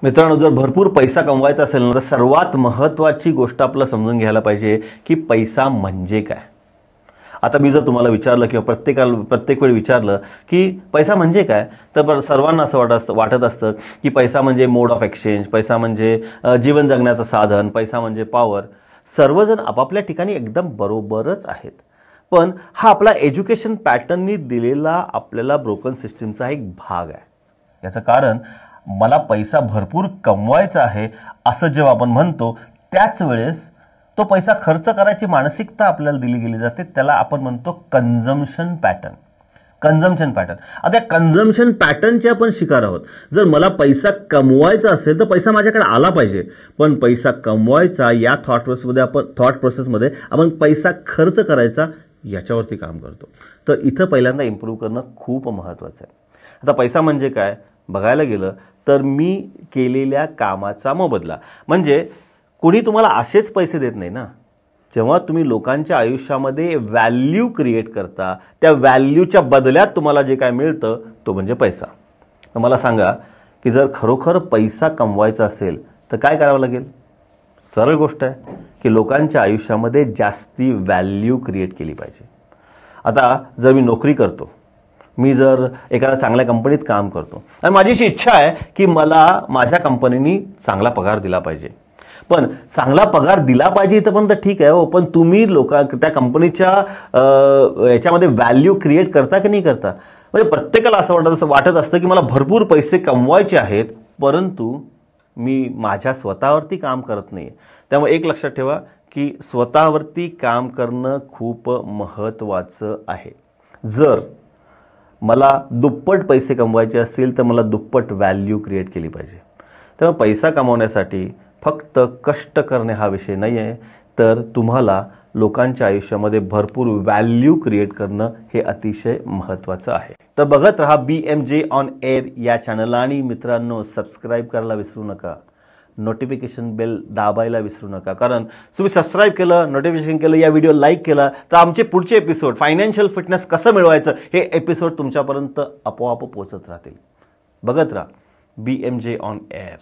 मित्रांनो, जर भरपूर पैसा कमवायचा असेल ना तर सर्वात महत्त्वाची गोष्ट आपल्याला समजून घ्यायला पाहिजे की पैसा म्हणजे काय. आता मी जर तुम्हाला विचारलं किंवा प्रत्येक वेळी विचारलं की पैसा म्हणजे काय, तर सर्वांना असं वाटत असतं की पैसा म्हणजे मोड ऑफ एक्सचेंज, पैसा म्हणजे जीवन जगण्याचं साधन, पैसा म्हणजे पॉवर. सर्वजण आपापल्या ठिकाणी एकदम बरोबरच आहेत, पण हा आपला एज्युकेशन पॅटर्ननी दिलेला आपल्याला ब्रोकन सिस्टीमचा एक भाग आहे. याचं कारण मला पैसा भरपूर कमवायचा आहे असं जेव्हा आपण म्हणतो त्याच वेळेस तो पैसा खर्च करायची मानसिकता आपल्याला दिली गेली जाते. त्याला आपण म्हणतो कंझम्पशन पॅटर्न. आता कंझम्पशन पॅटर्नचे आपण शिकार आहोत. जर मला पैसा कमवायचा असेल तर पैसा माझ्याकडे आला पाहिजे, पण पैसा कमवायचा या थॉट प्रोसेसमध्ये आपण पैसा खर्च करायचा याच्यावरती काम करतो. तर इथं पहिल्यांदा इम्प्रूव्ह करणं खूप महत्त्वाचं आहे. आता पैसा म्हणजे काय बघायला गेलं तर मी केलेल्या कामाचा मोबदला. म्हणजे कोणी तुम्हाला असेच पैसे देत नाही ना. जेव्हा तुम्ही लोकांच्या आयुष्यामध्ये व्हॅल्यू क्रिएट करता, त्या व्हॅल्यूच्या बदल्यात तुम्हाला जे काय मिळतं तो म्हणजे पैसा. तर मला सांगा की जर खरोखर पैसा कमवायचा असेल तर काय करावं लागेल. सरळ गोष्ट आहे की लोकांच्या आयुष्यामध्ये जास्ती व्हॅल्यू क्रिएट केली पाहिजे. आता जर मी नोकरी करतो, मी जर एखाद्या चांगल्या कंपनीत काम करतो आणि माझी अशी इच्छा आहे की मला माझ्या कंपनीने चांगला पगार दिला पाहिजे, पण चांगला पगार दिला पाहिजे इथं पण तर ठीक आहे हो, पण तुम्ही त्या कंपनीच्या याच्यामध्ये व्हॅल्यू क्रिएट करता की नाही करता. म्हणजे प्रत्येकाला असं वाटत असतं की मला भरपूर पैसे कमवायचे आहेत, परंतु मी माझ्या स्वतःवरती काम करत नाही. त्यामुळे एक लक्षात ठेवा की स्वतःवरती काम करणं खूप महत्त्वाचं आहे. जर मला दुप्पट पैसे कमवायचे असतील तर मला दुप्पट व्हॅल्यू क्रिएट केली पाहिजे. त्यामुळे पैसा कमवण्यासाठी फक्त कष्ट करणे हा विषय नाही आहे, तर तुम्हाला लोकांच्या आयुष्यामध्ये भरपूर व्हॅल्यू क्रिएट करणं हे अतिशय महत्त्वाचं आहे. तर बघत रहा BMJ ऑन एअर या चॅनलला आणि मित्रांनो सबस्क्राईब करायला विसरू नका, नोटिफिकेशन बेल दाबायला विसरू नका. कारण तुम्ही सबस्क्राईब केलं, नोटिफिकेशन केलं, या व्हिडिओ लाईक केला तर आमचे पुढचे एपिसोड फायनान्शियल फिटनेस कसं मिळवायचं हे एपिसोड तुमच्यापर्यंत आपोआप पोहोचत राहतील. बघत राहा BMJ ऑन एअर.